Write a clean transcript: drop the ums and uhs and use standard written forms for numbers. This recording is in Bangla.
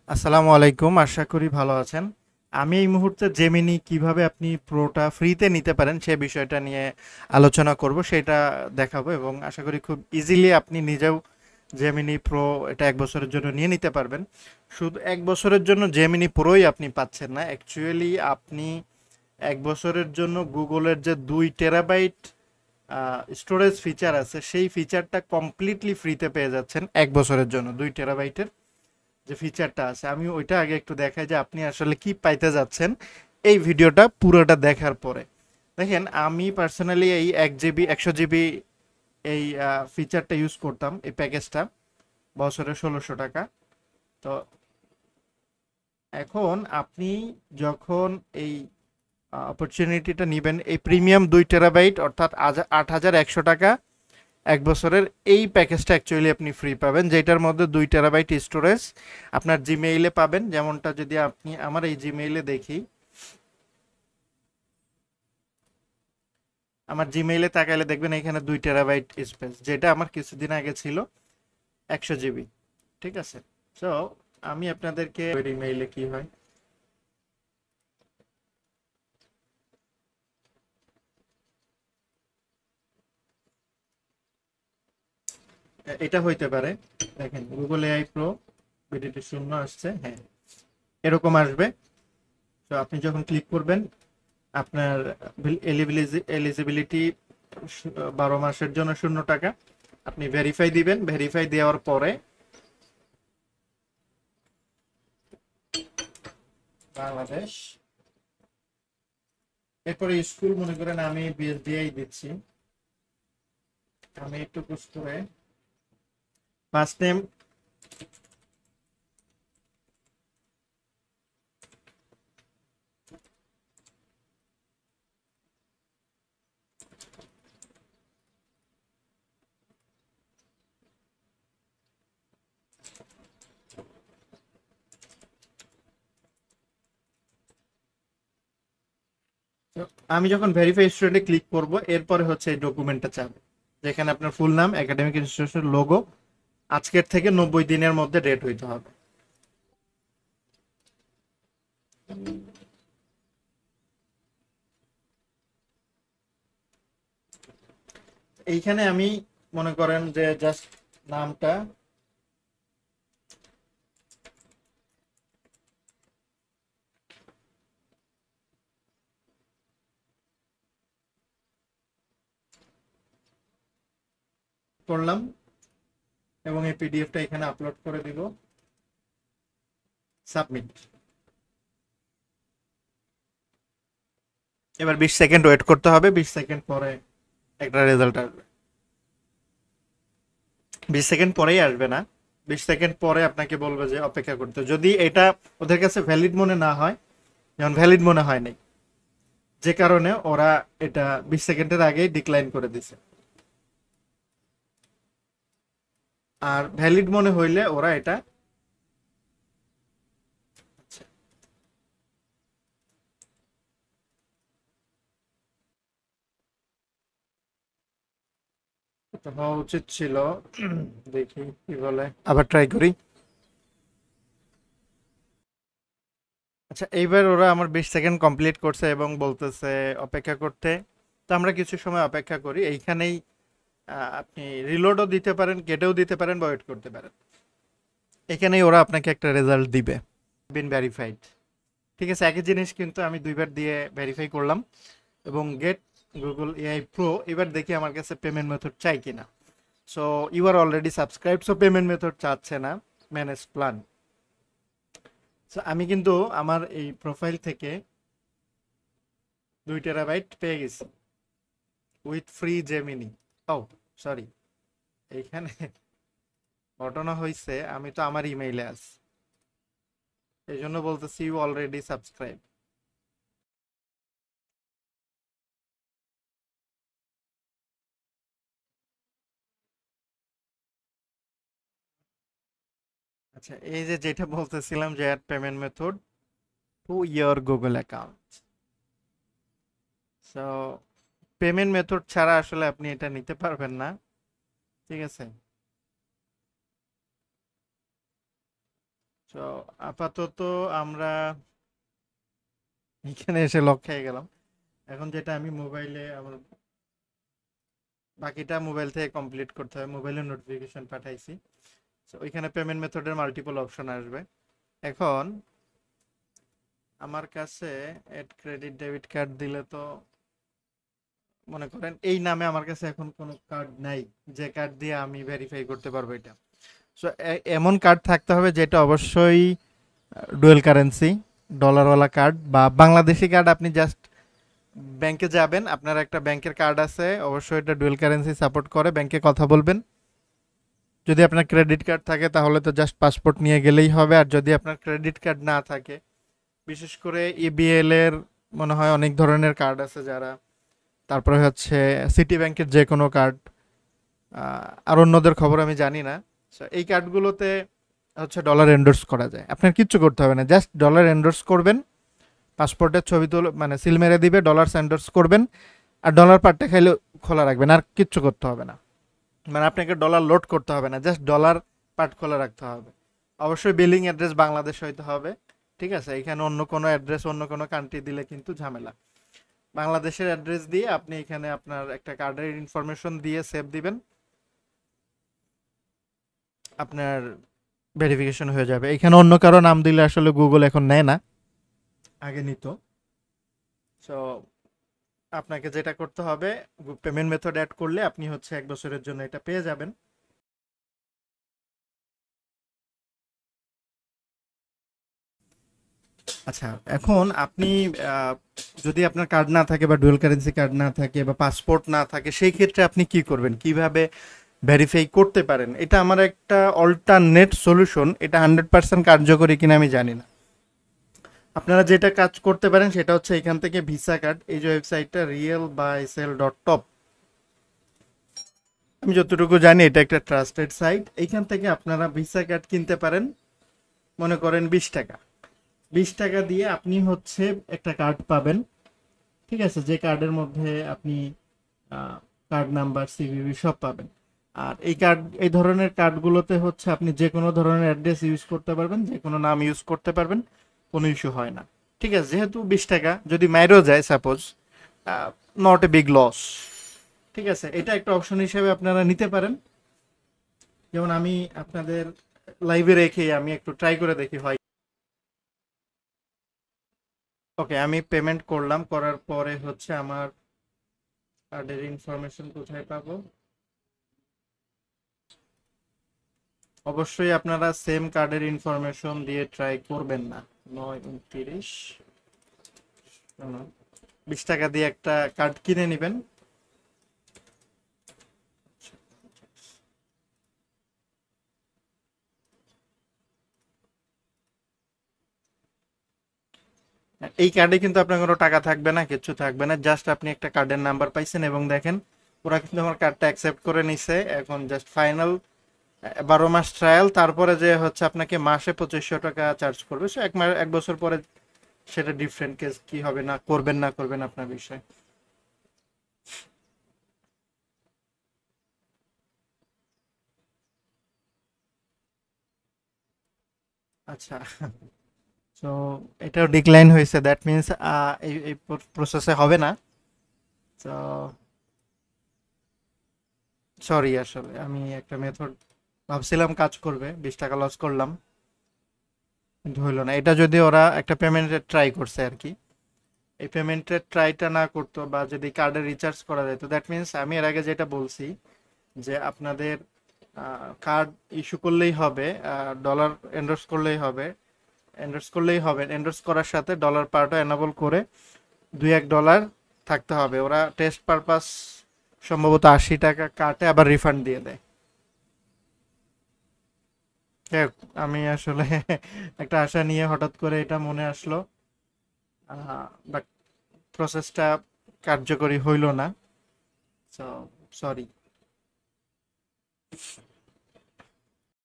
আসসালামু আলাইকুম, আশা করি ভালো আছেন। আমি এই মুহূর্তে জেমিনি কিভাবে আপনি প্রোটা ফ্রিতে নিতে পারেন সে বিষয়টা নিয়ে আলোচনা করব, সেটা দেখাবো এবং আশা করি খুব ইজিলি আপনি নিজেও জেমিনি প্রো এটা 1 বছরের জন্য নিয়ে নিতে পারবেন। শুধু 1 বছরের জন্য জেমিনি প্রোই আপনি পাচ্ছেন না, অ্যাকচুয়ালি আপনি 1 বছরের জন্য গুগলের যে 2 টেরাবাইট স্টোরেজ ফিচার আছে সেই ফিচারটা কমপ্লিটলি ফ্রিতে পেয়ে যাচ্ছেন 1 বছরের জন্য। 2 টেরাবাইটের যে ফিচারটা আছে আমি ওইটা আগে একটু দেখাই যে আপনি আসলে কি পাইতে যাচ্ছেন এই ভিডিওটা পুরোটা দেখার পরে। দেখেন, আমি পার্সোনালি এই 1 জিবি 100 জিবি এই ফিচারটা ইউজ করতাম, এই প্যাকেজটা বছরে 1600 টাকা। তো এখন আপনি যখন এই অপরচুনিটিটা নেবেন, এই প্রিমিয়াম 2 টেরাবাইট অর্থাৎ 8100 টাকা 1 বছরের এই প্যাকেজটা অ্যাকচুয়ালি আপনি ফ্রি পাবেন, যেটার মধ্যে 2 টেরাবাইট স্টোরেজ আপনার জিমেইলে পাবেন। যেমনটা যদি আপনি আমার এই জিমেইলে দেখি, আমার জিমেইলে তাকাইলে দেখবেন এখানে 2 টেরাবাইট স্পেস, যেটা আমার কিছুদিন আগে ছিল 100 জিবি। ঠিক আছে, সো আমি আপনাদেরকে ইমেইলে কি হয় এটা হইতে পারে। দেখেন, গুগল এআই প্রো বিডিটি 0 আসছে, হ্যাঁ এরকম আসবে। তো আপনি যখন ক্লিক করবেন আপনার এলিজিবিলিটি 12 মাসের জন্য 0 টাকা। আপনি ভেরিফাই দিবেন, ভেরিফাই দেওয়ার পরে বাংলাদেশ, এরপরে স্কুল মনে করেন আমি বিএসডিআই দিচ্ছি। আমি একটু পুশ করে ফার্স্ট নেম, আমি যখন ভেরিফাই স্টুডেন্টে ক্লিক করব এরপরে হচ্ছে এই ডকুমেন্টটা চাবে, যেখানে আপনার ফুল নাম, একাডেমিক ইনস্টিটিউশন লোগো, আজকের থেকে 90 দিনের মধ্যে ডেট হইতে হবে। এইখানে আমি মনে করেন যে জাস্ট নামটা করলাম এবং এই পিডিএফটা এখানে আপলোড করে দিব, সাবমিট। এবার 20 সেকেন্ড ওয়েট করতে হবে, 20 সেকেন্ড পরে একটা রেজাল্ট আসবে। 20 সেকেন্ড পরেই আসবে না, 20 সেকেন্ড পরে আপনাকে বলবে যে অপেক্ষা করতে, যদি এটা ওদের কাছে ভ্যালিড মনে না হয়। যেমন ভ্যালিড মনে হয় নাই, যে কারণে ওরা এটা 20 সেকেন্ডের আগেই ডিক্লাইন করে দিছে। আর ভ্যালিড মনে হইলে ওরা এটা, আচ্ছা, এটা হওয়া উচিত ছিল। দেখি কি বলে, আবার ট্রাই করি। আচ্ছা, এইবার ওরা আমার 20 সেকেন্ড কমপ্লিট করছে এবং বলতেছে অপেক্ষা করতে। তো আমরা কিছু সময় অপেক্ষা করি এইখানেই। আপনি রিলোডও দিতে পারেন, কেটেও দিতে পারেন বা ওয়েট করতে পারেন। এখানেই ওরা আপনাকে একটা রেজাল্ট দিবে, বিন ভেরিফাইড। ঠিক আছে, একই জিনিস কিন্তু আমি 2বার দিয়ে ভেরিফাই করলাম এবং গেট গুগল এআই প্রো। এবার দেখি আমার কাছে পেমেন্ট মেথড চাই কিনা। So you are already subscribe, so payment method চাচ্ছে না, ম্যানেজ প্ল্যান। সো আমি কিন্তু আমার এই প্রোফাইল থেকে 2 টেরাবাইট পেয়ে গেছি with free Gemini. Oh sorry, এইখানে ঘটনা হয়েছে, আমি তো আমার ইমেইলে আছি, এই জন্য বলতেছি ইউ অলরেডি সাবস্ক্রাইব। আচ্ছা, এই যে যেটা বলতেছিলাম যে add payment method to your Google account. So payment method ছাড়া আসলে আপনি এটা নিতে পারবেন না। ঠিক আছে, তো আপাতত আমরা এখানে এসে লক খেয়ে গেলাম। এখন যেটা আমি মোবাইলে আমার বাকিটা মোবাইল থেকে কমপ্লিট করতে হবে, মোবাইলে নোটিফিকেশন পাঠাইছি। তো ওইখানে পেমেন্ট মেথডের মাল্টিপল অপশন আসবে। এখন আমার কাছে এড ক্রেডিট ডেবিট কার্ড দিলে তো মনে করেন এই নামে আমার কাছে এখন কোনো কার্ড নাই যে কার্ড দিয়ে আমি ভেরিফাই করতে পারবো এটা। সো এমন কার্ড থাকতে হবে যেটা অবশ্যই ডুয়েল কারেন্সি, ডলারওয়ালা কার্ড বা বাংলাদেশি কার্ড। আপনি জাস্ট ব্যাংকে যাবেন, আপনার একটা ব্যাংকের কার্ড আছে, অবশ্যই এটা ডুয়েল কারেন্সি সাপোর্ট করে, ব্যাংকে কথা বলবেন। যদি আপনার ক্রেডিট কার্ড থাকে তাহলে তো জাস্ট পাসপোর্ট নিয়ে গেলেই হবে। আর যদি আপনার ক্রেডিট কার্ড না থাকে, বিশেষ করে ইবিএল এর মনে হয় অনেক ধরনের কার্ড আছে যারা, তারপরে হচ্ছে সিটি ব্যাংকের যে কোনো কার্ড, আর অন্যদের খবর আমি জানি না। So, এই কার্ডগুলোতে হচ্ছে ডলার এন্ডোর্স করা যায়, আপনার কিচ্ছু করতে হবে না, জাস্ট ডলার এন্ডোর্স করবেন, পাসপোর্টের ছবি তুলে মানে সিল মেরে দিবে, ডলার এন্ডোর্স করবেন, আর ডলার পার্টটা খাইলে খোলা রাখবেন, আর কিচ্ছু করতে হবে না। মানে আপনাকে ডলার লোড করতে হবে না, জাস্ট ডলার পার্ট খোলা রাখতে হবে। অবশ্যই বিলিং অ্যাড্রেস বাংলাদেশ হইতে হবে, ঠিক আছে? এখানে অন্য কোনো অ্যাড্রেস অন্য কোনো কান্ট্রি দিলে কিন্তু ঝামেলা। বাংলাদেশের অ্যাড্রেস দিয়ে আপনি এখানে আপনার একটা কার্ডের ইনফরমেশন দিয়ে সেভ দিবেন, আপনার ভেরিফিকেশন হয়ে যাবে। এখানে অন্য কারো নাম দিলে আসলে গুগল এখন নেয় না, আগে নিত। সো আপনাকে যেটা করতে হবে, পেমেন্ট মেথড অ্যাড করলে আপনি হচ্ছে 1 বছরের জন্য এটা পেয়ে যাবেন। আচ্ছা, এখন আপনি আহ, যদি আপনার কার্ড না থাকে বা ডুয়াল কারেন্সি কার্ড না থাকে বা পাসপোর্ট না থাকে, সেই ক্ষেত্রে আপনি কি করবেন, কিভাবে ভেরিফাই করতে পারেন? এটা আমার একটা অল্টারনেট সলিউশন, এটা 100% কার্যকরী কিনা আমি জানি না। আপনারা যেটা কাজ করতে পারেন সেটা হচ্ছে এখান থেকে ভিসা কার্ড, এই যে ওয়েবসাইটটা realbySell.top, আমি যতটুকু জানি এটা একটা ট্রাস্টেড সাইট। এইখান থেকে আপনারা ভিসা কার্ড কিনতে পারেন, মনে করেন 20 টাকা। 20 টাকা দিয়ে আপনি হচ্ছে একটা কার্ড পাবেন, ঠিক আছে? যে কার্ডের মধ্যে আপনি কার্ড নাম্বার, সিভিভি সব পাবেন। আর এই ধরনের কার্ডগুলোতে হচ্ছে আপনি যে কোনো ধরনের অ্যাড্রেস ইউজ করতে পারবেন, যে কোনো নাম ইউজ করতে পারবেন, কোনো ইস্যু হয় না। ঠিক আছে, যেহেতু 20 টাকা যদি মাইরও যায় suppose, not a big loss. ঠিক আছে, এটা একটা অপশন হিসেবে আপনারা নিতে পারেন। যেমন আমি আপনাদের লাইভে রেখে আমি একটু ট্রাই করে দেখি হয়। ওকে, আমি পেমেন্ট করলাম, করার পরে হচ্ছে আমার কার্ডের ইনফরমেশন কোথায় পাবো? অবশ্যই আপনারা সেম কার্ডের ইনফরমেশন দিয়ে ট্রাই করবেন না। 9 29 20 টাকা দিয়ে একটা কার্ড কিনে নেবেন। এই কার্ডে কিন্তু আপনার কোনো টাকা থাকবে না, কিছু থাকবে না, জাস্ট আপনি একটা কার্ডের নাম্বার পাইছেন এবং দেখেন ওরা কিন্তু আমার কার্ডটা অ্যাকসেপ্ট করে নিছে। এখন জাস্ট ফাইনাল 12 মাস ট্রায়াল, তারপরে যে হচ্ছে আপনাকে মাসে 2500 টাকা চার্জ করবে। সে 1 বছর পরে সেটা ডিফারেন্ট কেস, কি হবে না করবেন না করবেন আপনার বিষয়। আচ্ছা, তো এটাও ডিক্লাইন হয়েছে, দ্যাট মিনস এই প্রসেসে হবে না। তো সরি, আসলে আমি একটা মেথড ভাবছিলাম কাজ করবে, 20 টাকা লস করলাম, কিন্তু হইলো না। এটা যদি ওরা একটা পেমেন্টের ট্রাই করছে আর কি, এই পেমেন্টের ট্রাইটা না করতো বা যদি কার্ডে রিচার্জ করা যায়, তো দ্যাট মিনস আমি এর আগে যেটা বলছি যে আপনাদের কার্ড ইস্যু করলেই হবে, ডলার এন্ডোর্স করলেই হবে, এন্ডোর্স করার সাথে ডলার পার্টও এনাবল করে 2-1 ডলার থাকতে হবে। ওরা টেস্ট পারপাস সম্ভবত 80 টাকা কাটে, আবার রিফান্ড দিয়ে দেয়। যাই হোক, আমি আসলে একটা আশা নিয়ে হঠাৎ করে এটা মনে আসলো, বাট প্রসেসটা কার্যকরী হইল না। So sorry.